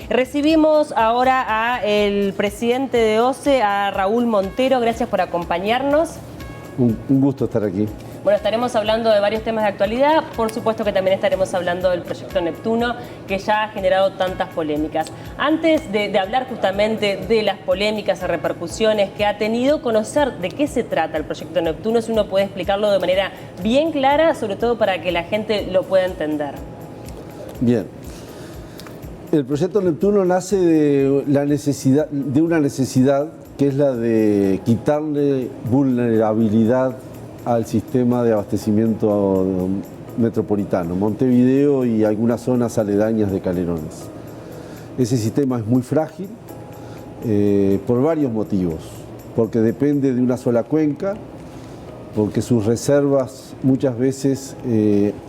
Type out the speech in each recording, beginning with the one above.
Recibimos ahora a el presidente de OCE, a Raúl Montero. Gracias por acompañarnos. Un gusto estar aquí. Bueno, estaremos hablando de varios temas de actualidad. Por supuesto que también estaremos hablando del proyecto Neptuno, que ya ha generado tantas polémicas. Antes de hablar justamente de las polémicas y repercusiones que ha tenido, conocer de qué se trata el proyecto Neptuno, si uno puede explicarlo de manera bien clara, sobre todo para que la gente lo pueda entender. Bien. El proyecto Neptuno nace de una necesidad que es la de quitarle vulnerabilidad al sistema de abastecimiento metropolitano, Montevideo y algunas zonas aledañas de Canelones. Ese sistema es muy frágil por varios motivos, porque depende de una sola cuenca, porque sus reservas muchas veces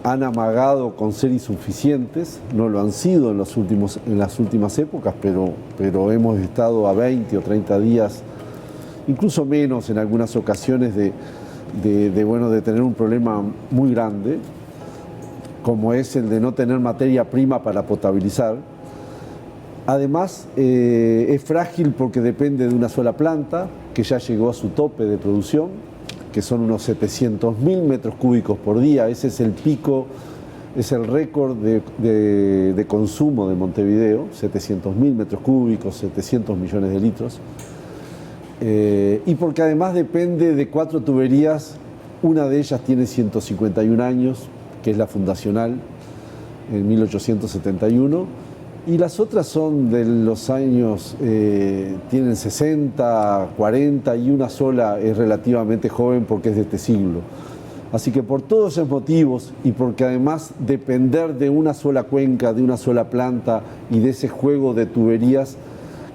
han amagado con ser insuficientes, no lo han sido en las últimas épocas, pero hemos estado a 20 o 30 días, incluso menos en algunas ocasiones de tener un problema muy grande, como es el de no tener materia prima para potabilizar. Además, es frágil porque depende de una sola planta que ya llegó a su tope de producción, que son unos 700.000 metros cúbicos por día. Ese es el pico, es el récord de consumo de Montevideo, 700.000 metros cúbicos, 700 millones de litros. Y porque además depende de 4 tuberías, una de ellas tiene 151 años, que es la fundacional, en 1871, y las otras son de los años, tienen 60, 40, y una sola es relativamente joven porque es de este siglo. Así que por todos esos motivos, y porque además depender de una sola cuenca, de una sola planta y de ese juego de tuberías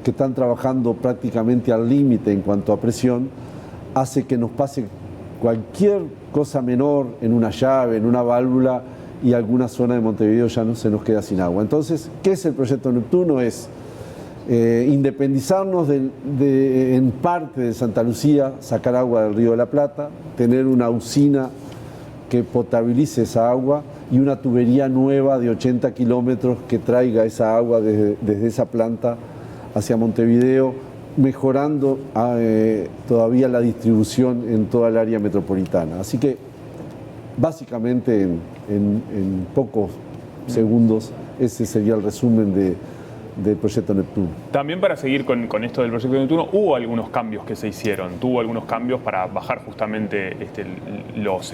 que están trabajando prácticamente al límite en cuanto a presión, hace que nos pase cualquier cosa menor en una llave, en una válvula, y alguna zona de Montevideo ya no se nos queda sin agua. Entonces, ¿qué es el proyecto Neptuno? Es independizarnos en parte de Santa Lucía, sacar agua del Río de la Plata, tener una usina que potabilice esa agua y una tubería nueva de 80 kilómetros que traiga esa agua desde esa planta hacia Montevideo, mejorando todavía la distribución en toda el área metropolitana. Así que, básicamente, en pocos segundos, ese sería el resumen del proyecto Neptuno. También, para seguir con esto del proyecto Neptuno, hubo algunos cambios que se hicieron. Tuvo algunos cambios para bajar justamente los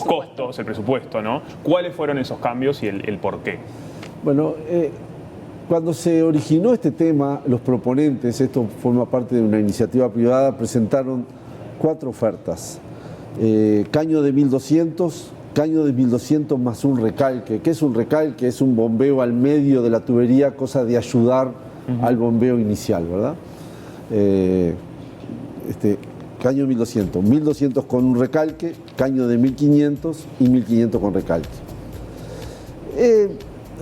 costos, el presupuesto, ¿no? ¿Cuáles fueron esos cambios y el por qué? Bueno, cuando se originó este tema, los proponentes, esto forma parte de una iniciativa privada, presentaron 4 ofertas. Caño de 1200, caño de 1200 más un recalque. ¿Qué es un recalque? Es un bombeo al medio de la tubería, cosa de ayudar al bombeo inicial, ¿verdad? Caño de 1200, 1200 con un recalque, caño de 1500 y 1500 con recalque.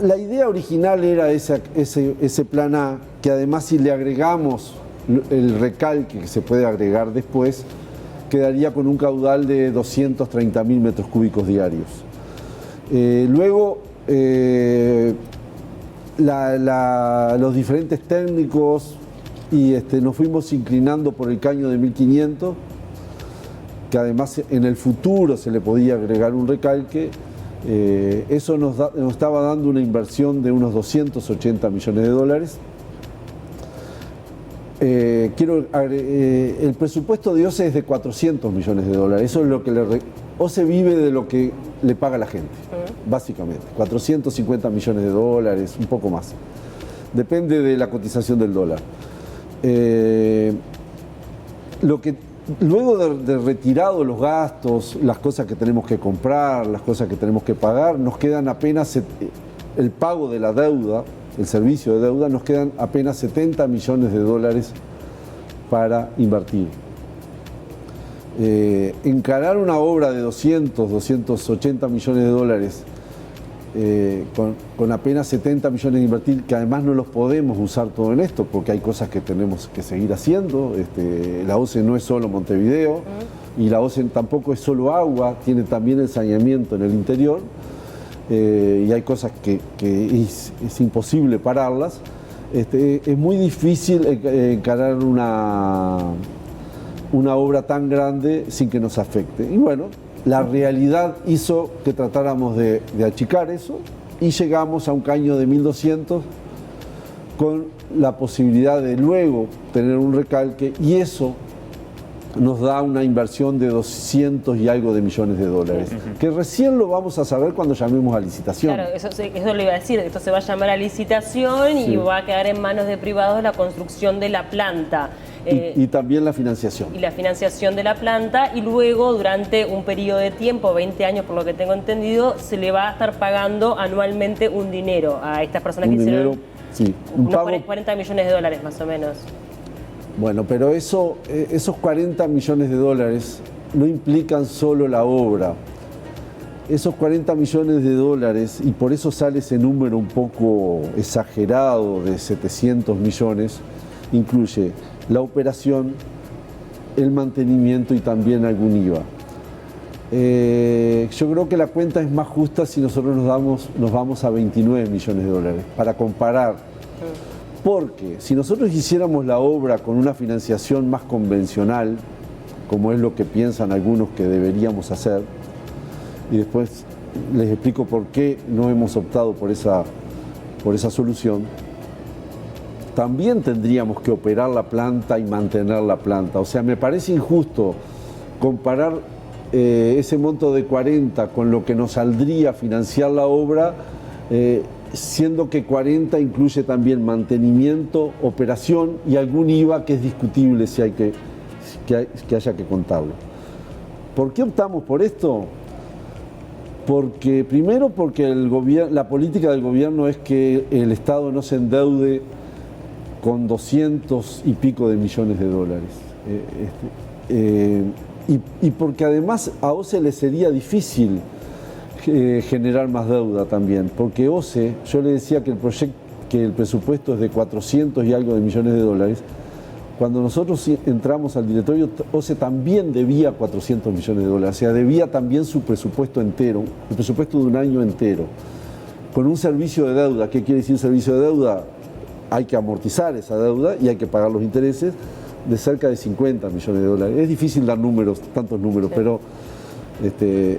La idea original era ese plan A, que además, si le agregamos el recalque que se puede agregar después, quedaría con un caudal de 230.000 metros cúbicos diarios. Luego, los diferentes técnicos nos fuimos inclinando por el caño de 1500, que además en el futuro se le podía agregar un recalque. Eso nos estaba dando una inversión de unos 280 millones de dólares. El presupuesto de OCE es de 400 millones de dólares. Eso es lo que OCE vive de lo que le paga la gente, básicamente. 450 millones de dólares, un poco más. Depende de la cotización del dólar. Luego de retirado los gastos, las cosas que tenemos que comprar, las cosas que tenemos que pagar, nos quedan apenas el pago de la deuda, el servicio de deuda, nos quedan apenas 70 millones de dólares para invertir. Encarar una obra de 280 millones de dólares con apenas 70 millones de invertir, que además no los podemos usar todo en esto, porque hay cosas que tenemos que seguir haciendo. La OCE no es solo Montevideo, y la OCE tampoco es solo agua, tiene también el saneamiento en el interior. y hay cosas que es imposible pararlas, es muy difícil encarar una obra tan grande sin que nos afecte. Y bueno, la realidad hizo que tratáramos de achicar eso y llegamos a un caño de 1200 con la posibilidad de luego tener un recalque, y eso nos da una inversión de 200 y algo de millones de dólares, que recién lo vamos a saber cuando llamemos a licitación. Claro, eso lo iba a decir, esto se va a llamar a licitación y va a quedar en manos de privados la construcción de la planta. Y también la financiación. Y la financiación de la planta, y luego durante un periodo de tiempo, 20 años por lo que tengo entendido, se le va a estar pagando anualmente un dinero a estas personas que hicieron unos 40 millones de dólares más o menos. Bueno, pero esos 40 millones de dólares no implican solo la obra. Esos 40 millones de dólares, y por eso sale ese número un poco exagerado de 700 millones, incluye la operación, el mantenimiento y también algún IVA. Yo creo que la cuenta es más justa si nosotros nos vamos a 29 millones de dólares, para comparar. Porque si nosotros hiciéramos la obra con una financiación más convencional, como es lo que piensan algunos que deberíamos hacer, y después les explico por qué no hemos optado por esa solución, también tendríamos que operar la planta y mantener la planta. O sea, me parece injusto comparar ese monto de 40 con lo que nos saldría financiar la obra, siendo que 40 incluye también mantenimiento, operación y algún IVA que es discutible si hay que haya que contarlo. ¿Por qué optamos por esto? Primero porque la política del gobierno es que el Estado no se endeude con 200 y pico de millones de dólares. Y porque además a OCE le sería difícil generar más deuda también, porque OCE, yo le decía que el presupuesto es de 400 y algo de millones de dólares. Cuando nosotros entramos al directorio, OCE también debía 400 millones de dólares, o sea, debía también su presupuesto entero, el presupuesto de un año entero, con un servicio de deuda. ¿Qué quiere decir servicio de deuda? Hay que amortizar esa deuda y hay que pagar los intereses de cerca de 50 millones de dólares. Es difícil dar tantos números, sí.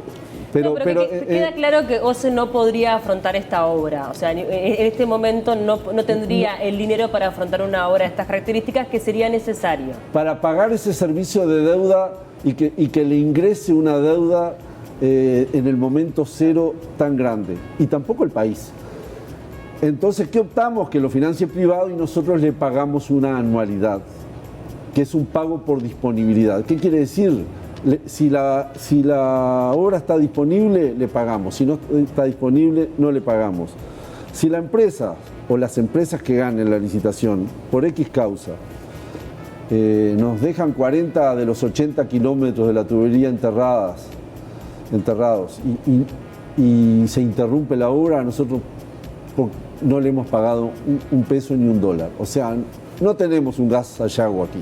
Pero queda claro que OCE no podría afrontar esta obra. O sea, en este momento no tendría el dinero para afrontar una obra de estas características, que sería necesario. Para pagar ese servicio de deuda y que le ingrese una deuda en el momento cero tan grande. Y tampoco el país. Entonces, ¿qué optamos? Que lo financie privado y nosotros le pagamos una anualidad, que es un pago por disponibilidad. ¿Qué quiere decir? Si la obra está disponible, le pagamos. Si no está disponible, no le pagamos. Si la empresa o las empresas que ganen la licitación, por X causa, nos dejan 40 de los 80 kilómetros de la tubería enterrados y se interrumpe la obra, nosotros no le hemos pagado un peso ni un dólar. O sea, no tenemos un gas Sayago aquí.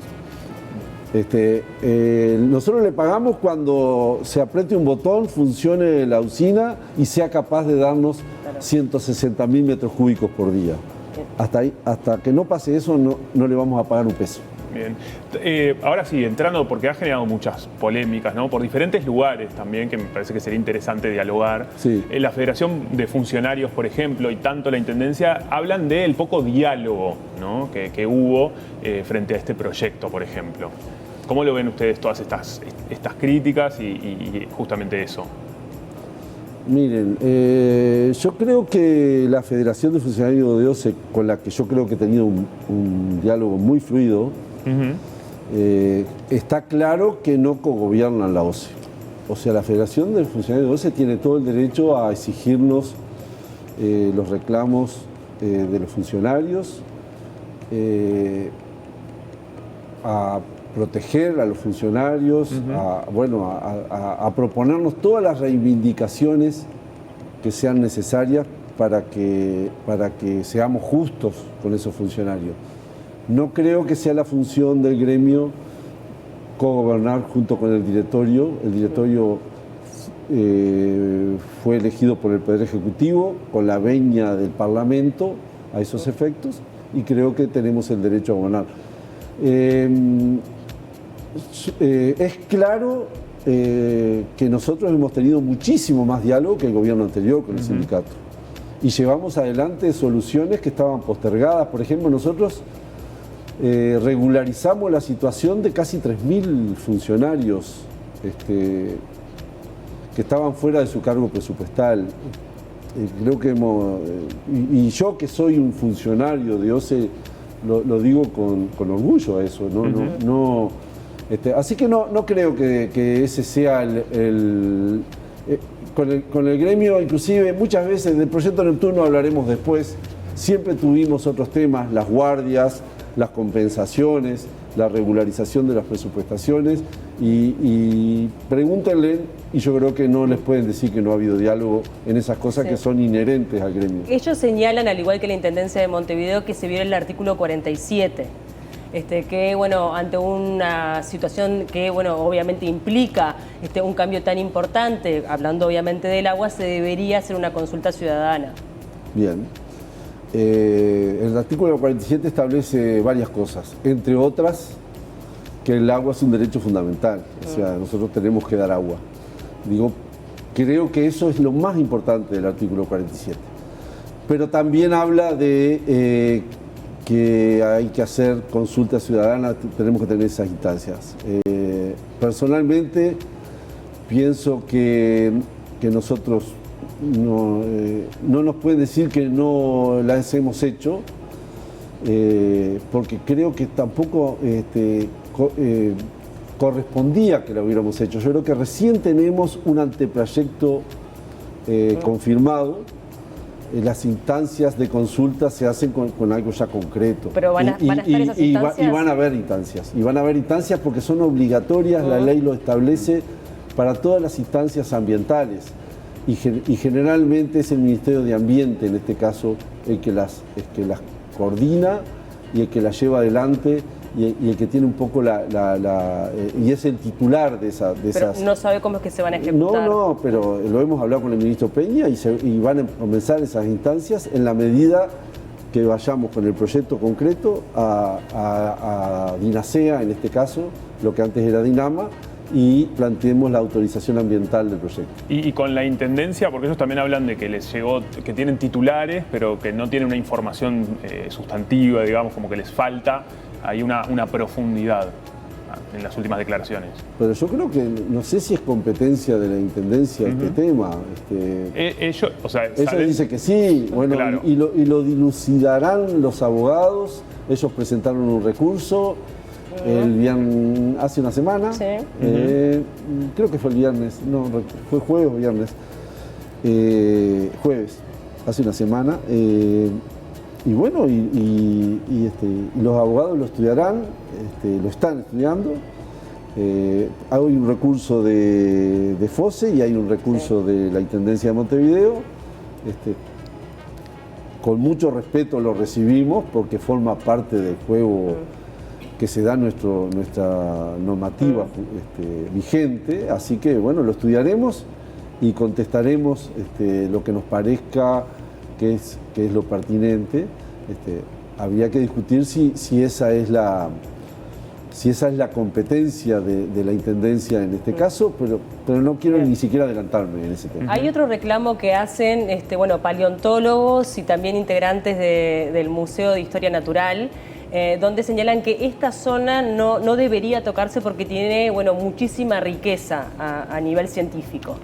Nosotros le pagamos cuando se apriete un botón, funcione la usina y sea capaz de darnos 160.000 metros cúbicos por día. Hasta que no pase eso, no le vamos a pagar un peso. Bien. Ahora sí, entrando, porque ha generado muchas polémicas, ¿no? Por diferentes lugares también, que me parece que sería interesante dialogar. Sí. La Federación de Funcionarios, por ejemplo, y tanto la Intendencia, hablan del poco diálogo, ¿no? que hubo frente a este proyecto, por ejemplo. ¿Cómo lo ven ustedes todas estas críticas y justamente eso? Miren, yo creo que la Federación de Funcionarios de OCE, con la que yo creo que he tenido un diálogo muy fluido, está claro que no cogobiernan la OCE. O sea, la Federación de Funcionarios de OCE tiene todo el derecho a exigirnos los reclamos de los funcionarios, a proteger a los funcionarios, a proponernos todas las reivindicaciones que sean necesarias para que seamos justos con esos funcionarios. No creo que sea la función del gremio cogobernar junto con el directorio. El directorio fue elegido por el Poder Ejecutivo con la venia del Parlamento a esos efectos y creo que tenemos el derecho a gobernar. Es claro que nosotros hemos tenido muchísimo más diálogo que el gobierno anterior con el sindicato y llevamos adelante soluciones que estaban postergadas. Por ejemplo, nosotros regularizamos la situación de casi 3.000 funcionarios que estaban fuera de su cargo presupuestal. Creo que y yo que soy un funcionario de OCE, lo digo con orgullo a eso, así que no creo que ese sea con el gremio, inclusive muchas veces del proyecto Neptuno hablaremos después, siempre tuvimos otros temas, las guardias, las compensaciones, la regularización de las presupuestaciones y pregúntenle y yo creo que no les pueden decir que no ha habido diálogo en esas cosas que son inherentes al gremio. Ellos señalan, al igual que la Intendencia de Montevideo, que se viola el artículo 47, que bueno, ante una situación que bueno, obviamente implica un cambio tan importante, hablando obviamente del agua, se debería hacer una consulta ciudadana. Bien. El artículo 47 establece varias cosas, entre otras que el agua es un derecho fundamental, o sea, nosotros tenemos que dar agua. Creo que eso es lo más importante del artículo 47. Pero también habla de que hay que hacer consulta ciudadana, tenemos que tener esas instancias. Personalmente pienso que nosotros no nos pueden decir que no las hemos hecho, porque creo que tampoco correspondía que la hubiéramos hecho. Yo creo que recién tenemos un anteproyecto confirmado. Las instancias de consulta se hacen con algo ya concreto. Pero van a estar esas instancias. Y van a haber instancias. Y van a haber instancias porque son obligatorias, la ley lo establece para todas las instancias ambientales. Y generalmente es el Ministerio de Ambiente, en este caso, el que las coordina y el que las lleva adelante y el que tiene un poco y es el titular de esas... Pero no sabe cómo es que se van a ejecutar. No, pero lo hemos hablado con el ministro Peña y van a comenzar esas instancias en la medida que vayamos con el proyecto concreto a Dinasea, en este caso, lo que antes era Dinama, y planteemos la autorización ambiental del proyecto. Y con la Intendencia, porque ellos también hablan de que les llegó, que tienen titulares, pero que no tienen una información sustantiva, digamos, como que les falta, hay una profundidad en las últimas declaraciones. Pero yo creo que, no sé si es competencia de la Intendencia este tema. Ellos dicen que sí, bueno, claro. y lo dilucidarán los abogados. Ellos presentaron un recurso hace una semana, creo que fue el viernes, no, fue jueves o viernes, jueves, hace una semana, y bueno, y los abogados lo estudiarán, lo están estudiando. Hay un recurso de FOSE y hay un recurso de la Intendencia de Montevideo. Con mucho respeto lo recibimos porque forma parte del juego que se da nuestra normativa vigente, así que bueno, lo estudiaremos y contestaremos lo que nos parezca que es lo pertinente. Habría que discutir si esa es la competencia de la Intendencia en este caso, pero no quiero ni siquiera adelantarme en ese tema. Hay otro reclamo que hacen paleontólogos y también integrantes del Museo de Historia Natural, donde señalan que esta zona no debería tocarse porque tiene muchísima riqueza a nivel científico.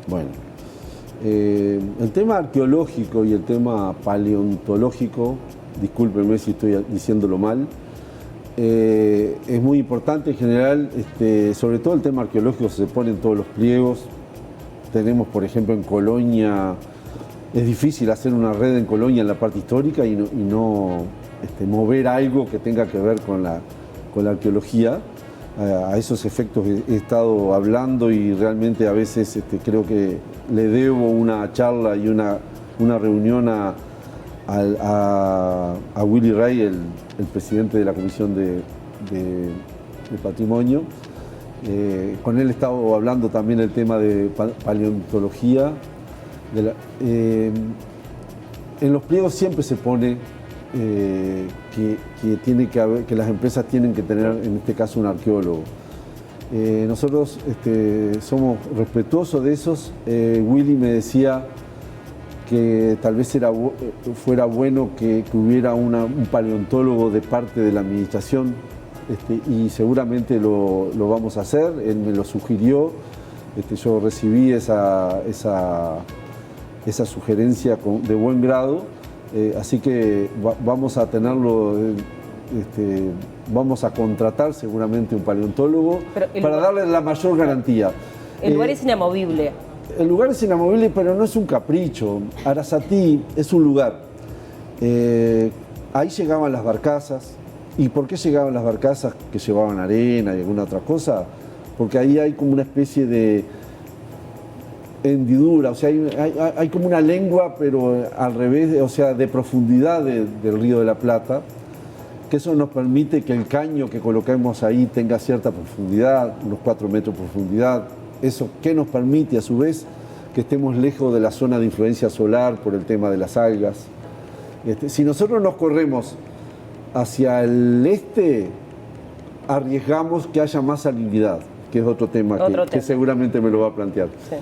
Bueno, el tema arqueológico y el tema paleontológico, discúlpenme si estoy diciéndolo mal, es muy importante en general, sobre todo el tema arqueológico se pone en todos los pliegos. Tenemos, por ejemplo, en Colonia, es difícil hacer una red en Colonia en la parte histórica y no mover algo que tenga que ver con la arqueología. A esos efectos he estado hablando y realmente a veces creo que le debo una charla y una reunión a Willy Rey, el presidente de la Comisión de Patrimonio, Con él he estado hablando también el tema de paleontología. En los pliegos siempre se pone que las empresas tienen que tener, en este caso, un arqueólogo. Nosotros somos respetuosos de esos. Willy me decía que tal vez fuera bueno que hubiera un paleontólogo de parte de la administración, y seguramente lo vamos a hacer. Él me lo sugirió, yo recibí esa sugerencia de buen grado, así que vamos a tenerlo, vamos a contratar seguramente un paleontólogo para darle la mayor garantía. El lugar es inamovible. El lugar es inamovible, pero no es un capricho. Arasatí es un lugar. Ahí llegaban las barcazas. ¿Y por qué llegaban las barcazas que llevaban arena y alguna otra cosa? Porque ahí hay como una especie de hendidura, o sea, hay como una lengua, pero al revés, o sea, de profundidad del Río de la Plata, que eso nos permite que el caño que coloquemos ahí tenga cierta profundidad, unos 4 metros de profundidad. Eso que nos permite, a su vez, que estemos lejos de la zona de influencia solar por el tema de las algas. Si nosotros nos corremos hacia el este, arriesgamos que haya más salinidad, que es otro tema que seguramente me lo va a plantear. Sí.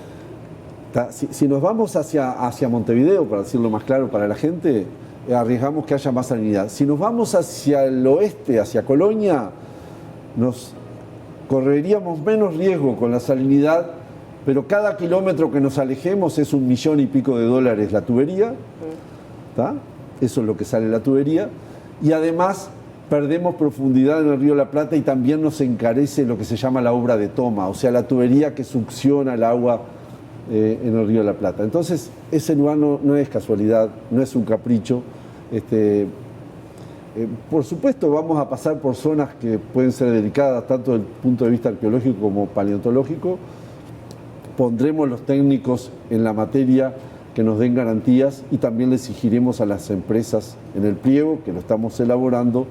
Si nos vamos hacia Montevideo, para decirlo más claro para la gente, arriesgamos que haya más salinidad. Si nos vamos hacia el oeste, hacia Colonia, nos correríamos menos riesgo con la salinidad, pero cada kilómetro que nos alejemos es $1 millón y pico la tubería. ¿Tá? Eso es lo que sale la tubería. Y además perdemos profundidad en el Río de la Plata y también nos encarece lo que se llama la obra de toma, o sea, la tubería que succiona el agua en el Río de la Plata. Entonces, ese lugar no es casualidad, no es un capricho. Por supuesto, vamos a pasar por zonas que pueden ser delicadas, tanto desde el punto de vista arqueológico como paleontológico. Pondremos los técnicos en la materia que nos den garantías y también le exigiremos a las empresas en el pliego, que lo estamos elaborando,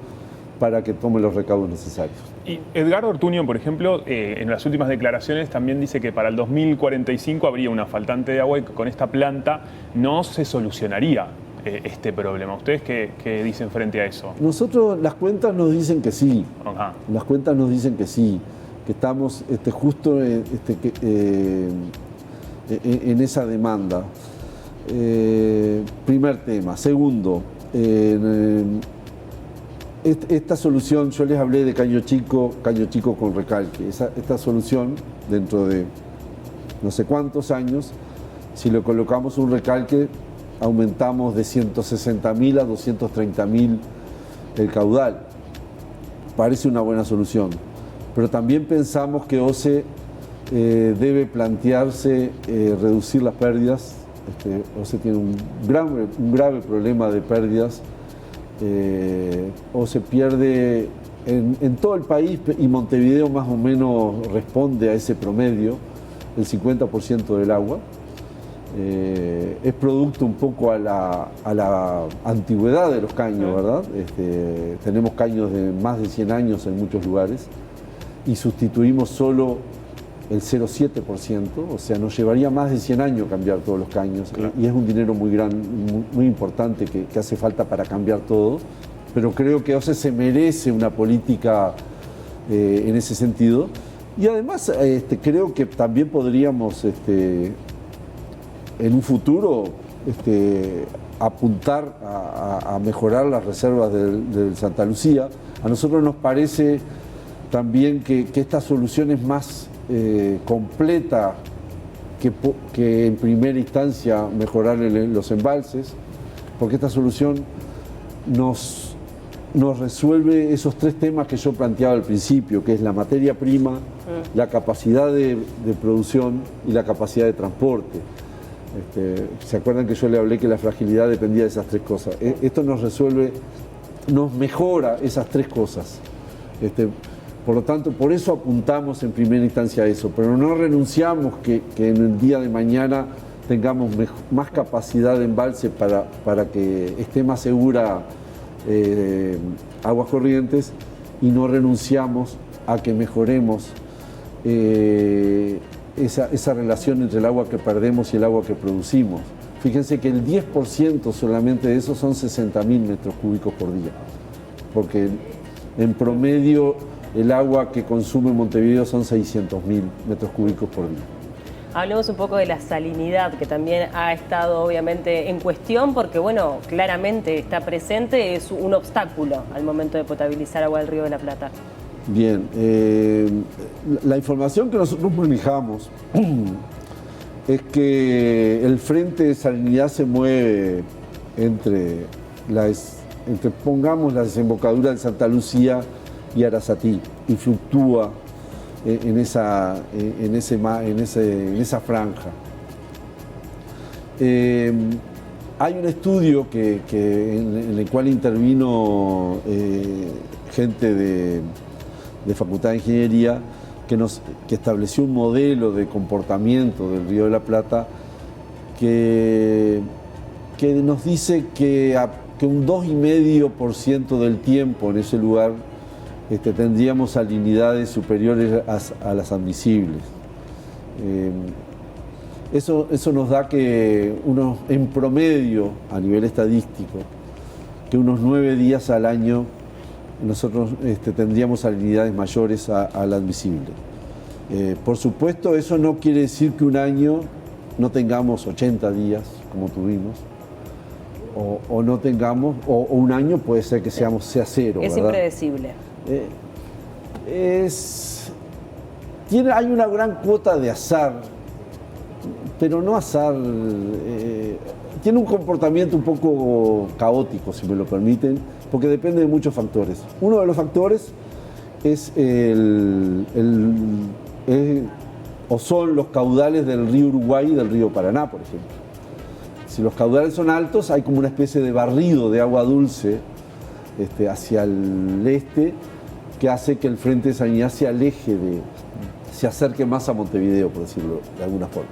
para que tomen los recaudos necesarios. Y Edgardo Ortuño, por ejemplo, en las últimas declaraciones también dice que para el 2045 habría una faltante de agua y que con esta planta no se solucionaría este problema. ¿Ustedes qué dicen frente a eso? Nosotros, las cuentas nos dicen que sí. Ajá. Las cuentas nos dicen que sí, que estamos justo en esa demanda. Primer tema. Segundo, esta solución, yo les hablé de caño chico con recalque. Esta solución, dentro de no sé cuántos años, si le colocamos un recalque, aumentamos de 160.000 a 230.000 el caudal. Parece una buena solución, pero también pensamos que OCE debe plantearse reducir las pérdidas. OCE tiene un grave problema de pérdidas. OCE pierde en todo el país, y Montevideo más o menos responde a ese promedio, el 50% del agua. Es producto un poco a la antigüedad de los caños, ¿verdad? Tenemos caños de más de 100 años en muchos lugares y sustituimos solo el 0,7%, o sea, nos llevaría más de 100 años cambiar todos los caños. Claro. Y es un dinero muy importante que hace falta para cambiar todo, pero creo que OCE se merece una política en ese sentido. Y además creo que también podríamos en un futuro apuntar a mejorar las reservas del Santa Lucía. A nosotros nos parece también que esta solución es más completa que en primera instancia mejorar los embalses, porque esta solución nos resuelve esos 3 temas que yo planteaba al principio, que es la materia prima, la capacidad de producción y la capacidad de transporte. ¿Se acuerdan que yo le hablé que la fragilidad dependía de esas 3 cosas? Esto nos resuelve, nos mejora esas 3 cosas. Por lo tanto, por eso apuntamos en primera instancia a eso, pero no renunciamos que en el día de mañana tengamos más capacidad de embalse para que esté más segura Aguas Corrientes, y no renunciamos a que mejoremos esa relación entre el agua que perdemos y el agua que producimos. Fíjense que el 10% solamente de eso son 60.000 metros cúbicos por día, porque en promedio el agua que consume Montevideo son 600.000 metros cúbicos por día. Hablemos un poco de la salinidad, que también ha estado obviamente en cuestión, porque bueno, claramente está presente, es un obstáculo al momento de potabilizar agua del Río de la Plata. Bien, la información que nosotros manejamos es que el frente de salinidad se mueve entre pongamos la desembocadura de Santa Lucía y Arasatí, y fluctúa en esa franja. Hay un estudio en el cual intervino gente de Facultad de Ingeniería que estableció un modelo de comportamiento del Río de la Plata que nos dice que un 2,5% del tiempo en ese lugar tendríamos salinidades superiores a las admisibles. Eso nos da que en promedio, a nivel estadístico, que unos 9 días al año nosotros tendríamos salinidades mayores a la admisible. Por supuesto, eso no quiere decir que un año no tengamos 80 días, como tuvimos, o no tengamos, o un año puede ser que sea cero. Es ¿verdad? impredecible. Hay una gran cuota de azar, pero no azar, tiene un comportamiento un poco caótico, si me lo permiten, porque depende de muchos factores. Uno de los factores es son los caudales del río Uruguay y del río Paraná, por ejemplo. Si los caudales son altos, hay como una especie de barrido de agua dulce hacia el este, que hace que el frente de salinidad se acerque más a Montevideo, por decirlo de alguna forma.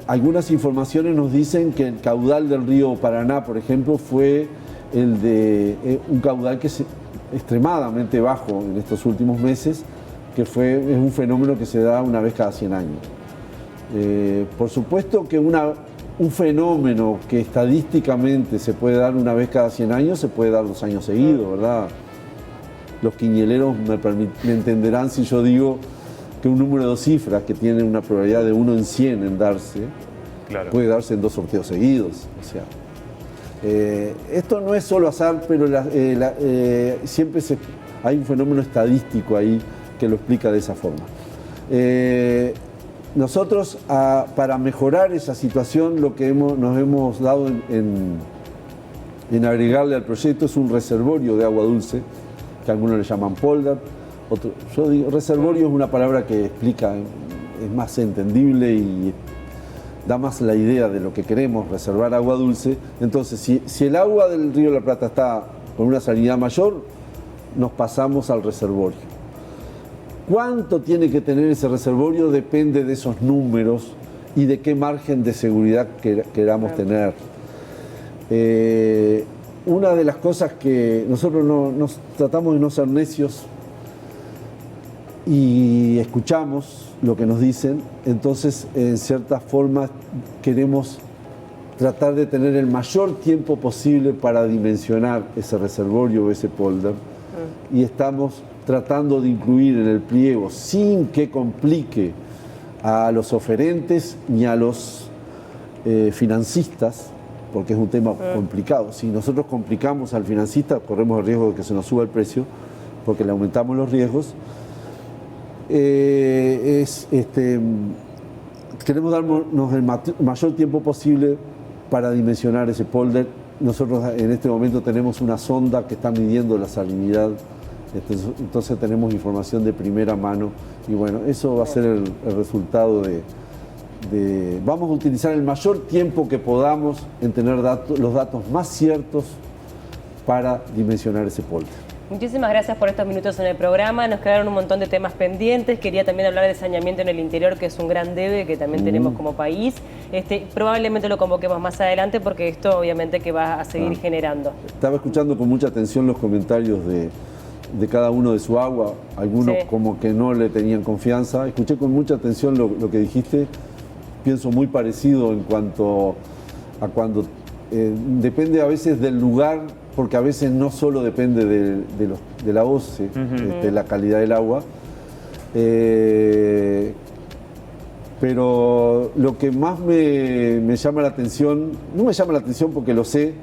Algunas informaciones nos dicen que el caudal del río Paraná, por ejemplo, fue un caudal que es extremadamente bajo en estos últimos meses, que es un fenómeno que se da una vez cada 100 años. Por supuesto que un fenómeno que estadísticamente se puede dar una vez cada 100 años, se puede dar 2 años seguidos, ¿verdad? Los quiñeleros me entenderán si yo digo que un número de 2 cifras que tiene una probabilidad de 1 en 100 en darse, claro, puede darse en 2 sorteos seguidos. O sea, esto no es solo azar, pero siempre hay un fenómeno estadístico ahí que lo explica de esa forma. Nosotros, para mejorar esa situación, lo que nos hemos dado en agregarle al proyecto es un reservorio de agua dulce, que algunos le llaman polder. Yo digo, reservorio es una palabra que explica, es más entendible y da más la idea de lo que queremos, reservar agua dulce. Entonces, si el agua del Río de la Plata está con una salinidad mayor, nos pasamos al reservorio. ¿Cuánto tiene que tener ese reservorio? Depende de esos números y de qué margen de seguridad queramos tener. Una de las cosas que nosotros nos tratamos de no ser necios y escuchamos lo que nos dicen, entonces en cierta forma queremos tratar de tener el mayor tiempo posible para dimensionar ese reservorio o ese polder, y estamos tratando de incluir en el pliego, sin que complique a los oferentes ni a los financistas, porque es un tema complicado. Si nosotros complicamos al financista, corremos el riesgo de que se nos suba el precio, porque le aumentamos los riesgos. Queremos darnos el mayor tiempo posible para dimensionar ese polder. Nosotros en este momento tenemos una sonda que está midiendo la salinidad, entonces tenemos información de primera mano, y bueno, eso va a ser el resultado vamos a utilizar el mayor tiempo que podamos en tener los datos más ciertos para dimensionar ese polder. Muchísimas gracias por estos minutos en el programa. Nos quedaron un montón de temas pendientes. Quería también hablar de saneamiento en el interior, que es un gran debe que también tenemos como país. Probablemente lo convoquemos más adelante, porque esto obviamente que va a seguir generando. Estaba escuchando con mucha atención los comentarios de cada uno de su agua, algunos Sí. como que no le tenían confianza. Escuché con mucha atención lo que dijiste, pienso muy parecido en cuanto a cuando depende a veces del lugar, porque a veces no solo depende de la OCE, la calidad del agua. Pero lo que más me llama la atención, no me llama la atención porque lo sé,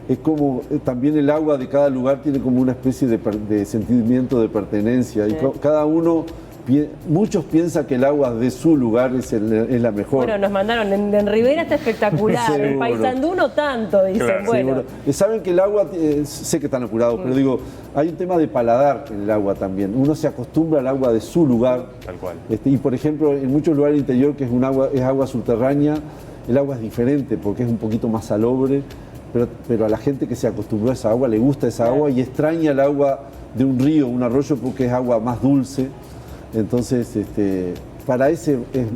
es como también el agua de cada lugar tiene como una especie de sentimiento de pertenencia. Sí. Y cada uno, muchos piensan que el agua de su lugar es la mejor. Bueno, nos mandaron, en Rivera está espectacular, en Seguro. Paysandú no tanto, dicen. Claro. Bueno, Seguro. Saben que el agua, sé que están apurados, pero digo, hay un tema de paladar en el agua también. Uno se acostumbra al agua de su lugar. Tal cual. Y por ejemplo, en muchos lugares del interior, que es agua subterránea, el agua es diferente porque es un poquito más salobre, pero a la gente que se acostumbró a esa agua le gusta esa agua y extraña el agua de un río, un arroyo, porque es agua más dulce. Entonces, para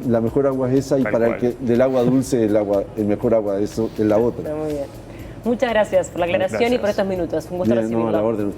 la mejor agua es esa, y Tal para cual. el que del agua dulce, el mejor agua es la otra. está muy bien. Muchas gracias por la aclaración y por Gracias. estos minutos. Un gusto Bien, no, a la recibirlo. orden.